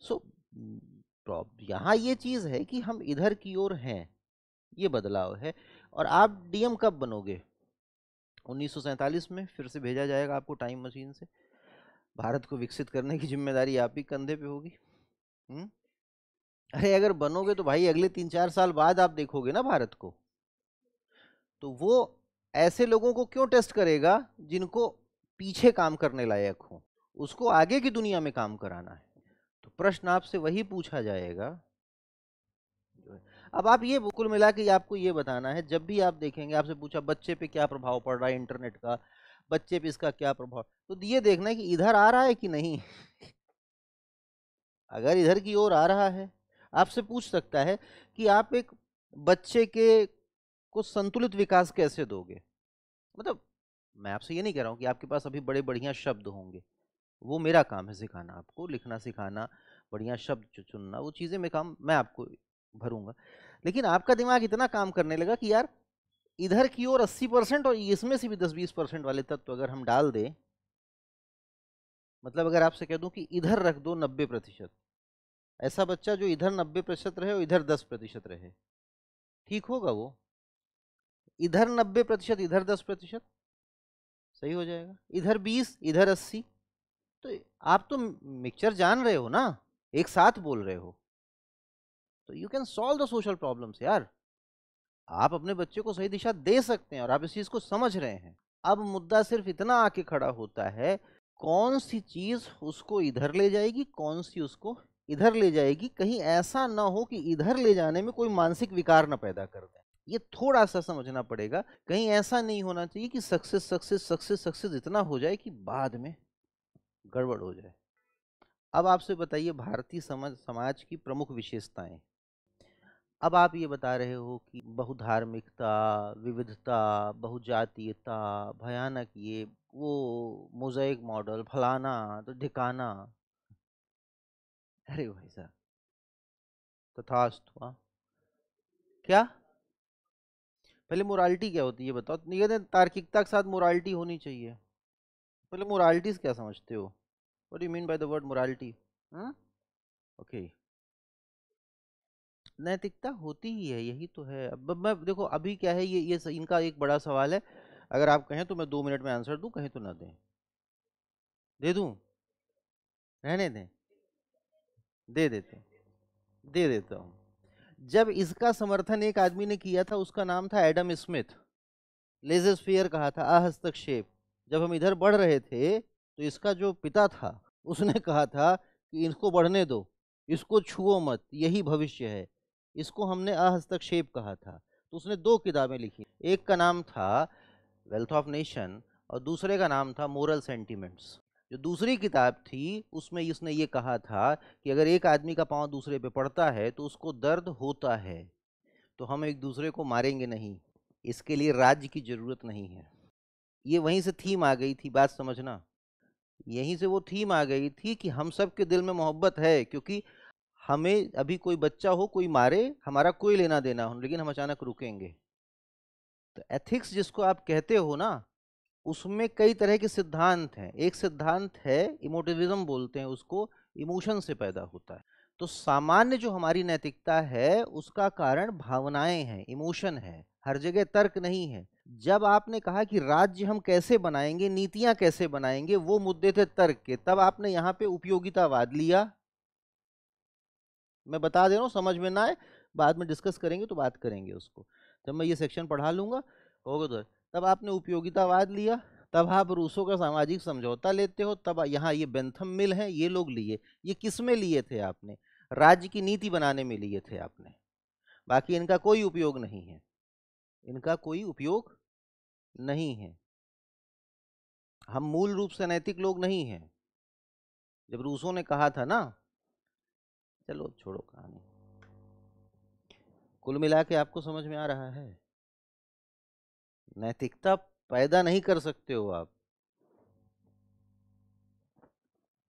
सो यहाँ ये चीज है कि हम इधर की ओर हैं, ये बदलाव है। और आप डीएम कब बनोगे? 1947 में फिर से भेजा जाएगा आपको टाइम मशीन से, भारत को विकसित करने की जिम्मेदारी आप ही कंधे पे होगी। हम्म। अरे अगर बनोगे तो भाई अगले 3-4 साल बाद आप देखोगे ना भारत को, तो वो ऐसे लोगों को क्यों टेस्ट करेगा जिनको पीछे काम करने लायक हो, उसको आगे की दुनिया में काम कराना है। तो प्रश्न आपसे वही पूछा जाएगा जो है। अब आप ये कुल मिला के आपको ये बताना है, जब भी आप देखेंगे आपसे पूछा बच्चे पे क्या प्रभाव पड़ रहा है इंटरनेट का, बच्चे पे इसका क्या प्रभाव, तो ये देखना है कि इधर आ रहा है कि नहीं। अगर इधर की ओर आ रहा है, आपसे पूछ सकता है कि आप एक बच्चे के को संतुलित विकास कैसे दोगे। मतलब मैं आपसे ये नहीं कह रहा हूँ कि आपके पास अभी बड़े बढ़िया शब्द होंगे, वो मेरा काम है सिखाना, आपको लिखना सिखाना, बढ़िया शब्द चुनना, वो चीज़ें मैं आपको भरूंगा। लेकिन आपका दिमाग इतना काम करने लगा कि यार इधर की ओर 80% और इसमें से भी 10-20% वाले तत्व अगर हम डाल दें, मतलब अगर आपसे कह दूं कि इधर रख दो 90%, ऐसा बच्चा जो इधर 90% रहे और इधर 10% रहे, ठीक होगा वो? इधर 90% इधर 10%, सही हो जाएगा। इधर 20 इधर 80, तो आप तो मिक्सचर जान रहे हो ना, एक साथ बोल रहे हो, तो you can solve the social problems यार। आप अपने बच्चे को सही दिशा दे सकते हैं और आप इस चीज को समझ रहे हैं। अब मुद्दा सिर्फ इतना आके खड़ा होता है, कौन सी चीज उसको इधर ले जाएगी, कौन सी उसको इधर ले जाएगी, कहीं ऐसा ना हो कि इधर ले जाने में कोई मानसिक विकार ना पैदा कर दे। ये थोड़ा सा समझना पड़ेगा, कहीं ऐसा नहीं होना चाहिए कि सक्सेस सक्सेस सक्सेस सक्सेस इतना हो जाए कि बाद में गड़बड़ हो जाए। अब आपसे बताइए भारतीय समाज की प्रमुख विशेषताएं। अब आप ये बता रहे हो कि बहुधार्मिकता, विविधता, बहुजातीयता, भयानक ये वो, मोज़ेक मॉडल, फलाना तो ढिकाना। अरे भाई साहब, तथास्तु। हाँ, क्या? पहले मोरालिटी क्या होती है बताओ। नहीं कहते तार्किकता के साथ मोरालिटी होनी चाहिए, पहले मोरालिटीज क्या समझते हो? What do you mean by the word morality? हाँ, ओके। नैतिकता होती ही है, यही तो है। अब मैं देखो अभी क्या है, इनका एक बड़ा सवाल है। अगर आप कहें तो मैं 2 मिनट में आंसर दूं, कहें तो ना दें, दे दूं, रहने दें, दे देते दे देता हूं। जब इसका समर्थन एक आदमी ने किया था, उसका नाम था एडम स्मिथ। लेजर कहा था, अहस्तक्षेप। जब हम इधर बढ़ रहे थे तो इसका जो पिता था उसने कहा था कि इसको बढ़ने दो, इसको छुओ मत, यही भविष्य है। इसको हमने अहस्तक्षेप कहा था। तो उसने 2 किताबें लिखी, एक का नाम था वेल्थ ऑफ नेशन और दूसरे का नाम था मोरल सेंटिमेंट्स। जो दूसरी किताब थी उसमें इसने ये कहा था कि अगर एक आदमी का पांव दूसरे पे पड़ता है तो उसको दर्द होता है, तो हम एक दूसरे को मारेंगे नहीं, इसके लिए राज्य की जरूरत नहीं है। ये वहीं से थीम आ गई थी, बात समझना। यहीं से वो थीम आ गई थी कि हम सब के दिल में मोहब्बत है, क्योंकि हमें अभी कोई बच्चा हो कोई मारे, हमारा कोई लेना देना हो, लेकिन हम अचानक रुकेंगे। तो एथिक्स जिसको आप कहते हो ना, उसमें कई तरह के सिद्धांत हैं। एक सिद्धांत है इमोटिविज्म बोलते हैं उसको, इमोशन से पैदा होता है। तो सामान्य जो हमारी नैतिकता है उसका कारण भावनाएं हैं, इमोशन है, हर जगह तर्क नहीं है। जब आपने कहा कि राज्य हम कैसे बनाएंगे, नीतियां कैसे बनाएंगे, वो मुद्दे थे तर्क के, तब आपने यहाँ पे उपयोगितावाद लिया। मैं बता दे रहा हूँ, समझ में ना आए बाद में डिस्कस करेंगे तो बात करेंगे उसको, जब मैं ये सेक्शन पढ़ा लूंगा होगा तो। तब आपने उपयोगितावाद लिया, तब आप रूसों का सामाजिक समझौता लेते हो, तब यहाँ ये बेंथम मिल है, ये लोग लिए। ये किस में लिए थे आपने? राज्य की नीति बनाने में लिए थे आपने। बाकी इनका कोई उपयोग नहीं है, इनका कोई उपयोग नहीं है। हम मूल रूप से नैतिक लोग नहीं हैं। जब रूसों ने कहा था ना, चलो छोड़ो कहानी, कुल मिला के आपको समझ में आ रहा है, नैतिकता पैदा नहीं कर सकते हो आप,